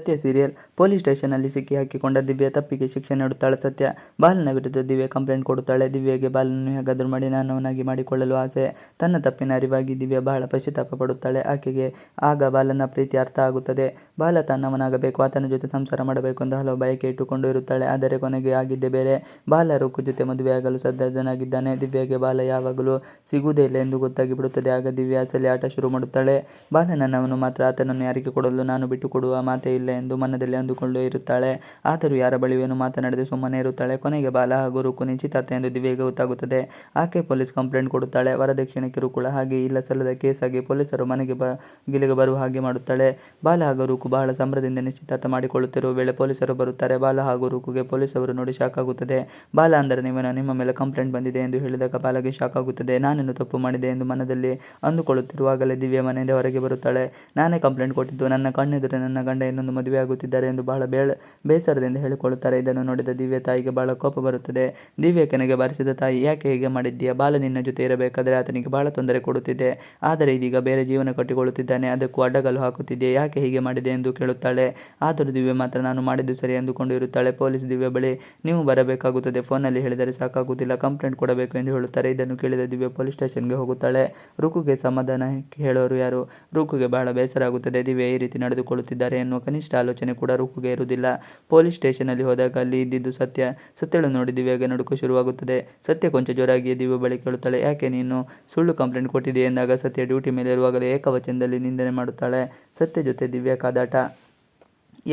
ಸತ್ಯ serial. Police ಸ್ಟೇಷನ್ನಲ್ಲಿ ಸಿಕ್ಕಿ ಹಾಕಿಕೊಂಡ ದಿವ್ಯಾ ತಪ್ಪಿಗೆ ಶಿಕ್ಷೆ ನೀಡುತ್ತಾಳೆ ಸತ್ಯ. ಬಾಲನ ವಿರುದ್ಧ ದಿವ್ಯಾ ಕಂಪ್ಲೇಂಟ್ ಕೊಡುತ್ತಾಳೆ. ದಿವ್ಯಾಗೆ ಬಾಲನನ್ನು ಹೇಗಾದರೂ ಮಾಡಿ ನನ್ನವನಾಗಿ ಮಾಡಿಕೊಳ್ಳಲು ಆಸೆ. ತನ್ನ ತಪ್ಪಿನ ಅರಿವಾಗಿ ದಿವ್ಯಾ ಬಹಳ ಪಶ್ಚಾತ್ತಾಪ ಪಡುತ್ತಾಳೆ. ಆಕೆಗೆ ಆಗ ಬಾಲನ ಪ್ರೀತಿ ಅರ್ಥ ಆಗುತ್ತದೆ. ಬಾಲ ತನ್ನವನಾಗಬೇಕು, ಆತನ ಜೊತೆ ಸಂಸಾರ ಮಾಡಬೇಕು ಎಂದು ಹಲವು ಬಯಕೆ ಇಟ್ಟುಕೊಂಡು ಇರುತ್ತಾಳೆ. ಆದರೆ ಕೊನೆಗೆ ಆಗಿದ್ದೇ ಬೇರೆ. ಬಾಲ ರುಕ್ಕು ಜೊತೆ ಮದುವೆಯಾಗಲು ಸನ್ನದ್ಧನಾಗಿದ್ದಾನೆ. ದಿವ್ಯಾಗೆ ಬಾಲ ಯಾವಾಗಲೂ ಸಿಗುವುದೇ ಇಲ್ಲ ಎಂದು ಗೊತ್ತಾಗಿ ಬಿಡುತ್ತದೆ. ಆಗ ದಿವ್ಯಾ ಅಸಲಿ ಆಟ ಶುರು ಮಾಡುತ್ತಾಳೆ. ಬಾಲ ನನ್ನವನು ಮಾತ್ರ, ಆತನನ್ನು ಯಾರಿಗೆ ಕೊಡಲು ನಾನು ಬಿಟ್ಟುಕೊಡುವ ಮಾತೇ ಇಲ್ಲ ಎಂದು ಮನದಲ್ಲಿ ಅಂದುಕೊಂಡು ಇರುತ್ತಾಳೆ. ಆದರೂ ಯಾರ ಬಳಿಯೂ ಏನು ಮಾತನಾಡದೆ ಸುಮ್ಮನೆ ಇರುತ್ತಾಳೆ. ಕೊನೆಗೆ ಬಾಲ ಹಾಗೂ ರುಕ್ಕು ನಿಶ್ಚಿತಾರ್ಥ ಎಂದು ದಿವ್ಯಾಗೆ ಗೊತ್ತಾಗುತ್ತದೆ. ಆಕೆ ಪೊಲೀಸ್ ಕಂಪ್ಲೇಂಟ್ ಕೊಡುತ್ತಾಳೆ. ವರದಕ್ಷಿಣೆ ಕಿರುಕುಳ ಹಾಗೆ ಇಲ್ಲ ಸಲ್ಲದ ಕೇಸಾಗಿ ಪೊಲೀಸರು ಮನೆಗೆ ಬಾಗಿಲಿಗೆ ಬರುವ ಹಾಗೆ ಮಾಡುತ್ತಾಳೆ. ಬಾಲ ಹಾಗೂ ರುಕ್ಕು ಬಹಳ ಸಂಭ್ರಮದಿಂದ ನಿಶ್ಚಿತಾರ್ಥ ಮಾಡಿಕೊಳ್ಳುತ್ತಿರುವ ವೇಳೆ ಪೊಲೀಸರು ಬರುತ್ತಾರೆ. ಬಾಲ ಹಾಗೂ ರುಕ್ಕುಗೆ ಪೊಲೀಸರು ನೋಡಿ ಶಾಕ್ ಆಗುತ್ತದೆ. ಬಾಲ ಅಂದರೆ ನಿಮ್ಮ ಮೇಲೆ ಕಂಪ್ಲೇಂಟ್ ಬಂದಿದೆ ಎಂದು ಹೇಳಿದಾಗ ಬಾಲಗೆ ಶಾಕ್ ಆಗುತ್ತದೆ. ನಾನೇನು ತಪ್ಪು ಮಾಡಿದೆ ಎಂದು ಮನದಲ್ಲಿ ಅಂದುಕೊಳ್ಳುತ್ತಿರುವಾಗಲೇ ದಿವ್ಯಾ ಮನೆಯಿಂದ ಹೊರಗೆ ಬರುತ್ತಾಳೆ. ನಾನೇ ಕಂಪ್ಲೇಂಟ್ ಕೊಟ್ಟಿದ್ದು, ನನ್ನ ಕಣ್ಣೆದುರೇ ನನ್ನ ಗಂಡ ಇನ್ನೊಂದು ಮದುವೆಯಾಗುತ್ತಿದ್ದಾರೆ ಎಂದು ಬಹಳ ಬೇಸರದಿಂದ ಹೇಳಿಕೊಳ್ಳುತ್ತಾರೆ. ಇದನ್ನು ನೋಡಿದ ದಿವ್ಯಾ ತಾಯಿಗೆ ಬಹಳ ಕೋಪ ಬರುತ್ತದೆ. ದಿವ್ಯಾ ಕೆನೆಗೆ ಬಾರಿಸಿದ ತಾಯಿ, ಯಾಕೆ ಹೀಗೆ ಮಾಡಿದ್ದೀಯಾ? ಬಾಲ ನಿನ್ನ ಜೊತೆ ಇರಬೇಕಾದರೆ ಆತನಿಗೆ ಬಹಳ ತೊಂದರೆ ಕೊಡುತ್ತಿದ್ದೆ. ಆದರೆ ಇದೀಗ ಬೇರೆ ಜೀವನ ಕಟ್ಟಿಕೊಳ್ಳುತ್ತಿದ್ದಾನೆ, ಅದಕ್ಕೂ ಅಡ್ಡಗಾಲು ಹಾಕುತ್ತಿದ್ದೀಯಾ? ಯಾಕೆ ಹೀಗೆ ಮಾಡಿದೆ ಎಂದು ಕೇಳುತ್ತಾಳೆ. ಆದರೂ ದಿವ್ಯಾ ಮಾತ್ರ ನಾನು ಮಾಡಿದ್ದು ಸರಿ ಎಂದುಕೊಂಡು ಇರುತ್ತಾಳೆ. ಪೊಲೀಸ್ ದಿವ್ಯಾ ಬಳಿ, ನೀವು ಬರಬೇಕಾಗುತ್ತದೆ, ಫೋನಲ್ಲಿ ಹೇಳಿದರೆ ಸಾಕಾಗುವುದಿಲ್ಲ, ಕಂಪ್ಲೇಂಟ್ ಕೊಡಬೇಕು ಎಂದು ಹೇಳುತ್ತಾರೆ. ಇದನ್ನು ಕೇಳಿದ ದಿವ್ಯಾ ಪೊಲೀಸ್ ಸ್ಟೇಷನ್ಗೆ ಹೋಗುತ್ತಾಳೆ. ರುಕ್ಕುಗೆ ಸಮಾಧಾನ ಹೇಳೋರು ಯಾರು? ರುಕ್ಕುಗೆ ಬಹಳ ಬೇಸರ ಆಗುತ್ತದೆ. ದಿವ್ಯಾ ಈ ರೀತಿ ನಡೆದುಕೊಳ್ಳುತ್ತಿದ್ದಾರೆ ಎನ್ನುವ ಕನಿಷ್ಠ ಆಲೋಚನೆ ಕೂಡ ರುಕ್ಕುಗೆ ಇರುವುದಿಲ್ಲ. ಪೊಲೀಸ್ ಸ್ಟೇಷನ್ನಲ್ಲಿ ಹೋದಾಗ ಅಲ್ಲಿ ಇದ್ದಿದ್ದು ಸತ್ಯ. ಸತ್ಯಳು ನೋಡಿ ದಿವ್ಯಾಗೆ ನಡುಕ ಶುರುವಾಗುತ್ತದೆ. ಸತ್ಯ ಕೊಂಚ ಜೋರಾಗಿಯೇ ದಿವ್ಯಾ ಬಳಿ ಕೇಳುತ್ತಾಳೆ, ಯಾಕೆ ನೀನು ಸುಳ್ಳು ಕಂಪ್ಲೇಂಟ್ ಕೊಟ್ಟಿದ್ದೀಯ ಎಂದಾಗ ಸತ್ಯ ಡ್ಯೂಟಿ ಮೇಲೆ ಇರುವಾಗಲೇ ಏಕವಚನದಲ್ಲಿ ನಿಂದನೆ ಮಾಡುತ್ತಾಳೆ. ಸತ್ಯ ಜೊತೆ ದಿವ್ಯಾ ಕಾದಾಟ.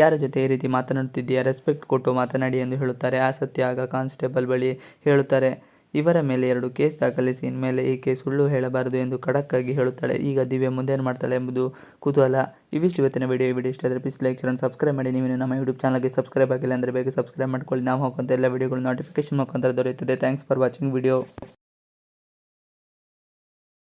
ಯಾರ ಜೊತೆ ಈ ರೀತಿ ಮಾತನಾಡುತ್ತಿದ್ದೀಯಾ? ರೆಸ್ಪೆಕ್ಟ್ ಕೊಟ್ಟು ಮಾತನಾಡಿ ಎಂದು ಹೇಳುತ್ತಾರೆ. ಆ ಸತ್ಯ ಆಗ ಕಾನ್ಸ್ಟೇಬಲ್ ಬಳಿ ಹೇಳುತ್ತಾರೆ, ಇವರ ಮೇಲೆ 2 ಕೇಸ್ ದಾಖಲಿಸಿ ಇನ್ಮೇಲೆ ಈಕೆ ಸುಳ್ಳು ಹೇಳಬಾರದು ಎಂದು ಖಡಕ್ ಆಗಿ ಹೇಳುತ್ತಾಳೆ. ಈಗ ದಿವ್ಯಾ ಮುಂದೇನು ಮಾಡ್ತಾಳೆ ಎಂಬುದು ಕುತೂಹಲ. ಇವಿಷ್ಟು ಇವತ್ತಿನ ವಿಡಿಯೋ. ಈ ವಿಡಿಯೋ ಇಷ್ಟ ಆದರೆ ಪ್ಲೀಸ್ ಲೈಕ್ ಶೇರ್ ಸಬ್ಸ್ಕ್ರೈಬ್ ಮಾಡಿ. ನೀವು ನಮ್ಮ ಯೂಟ್ಯೂಬ್ ಚಾನಲ್ಗೆ ಸಬ್ಸ್ಕ್ರೈಬ್ ಆಗಿಲ್ಲ ಅಂದರೆ ಬೇಗ ಸಬ್ಸ್ಕ್ರೈಬ್ ಮಾಡ್ಕೊಳ್ಳಿ. ನಾವು ಹಾಕುವಂಥ ಎಲ್ಲ ವಿಡಿಯೋಗಳು ನೋಟಿಫಿಕೇಶನ್ ಮುಖಾಂತರ ದೊರೆಯುತ್ತದೆ. Thanks for watching video.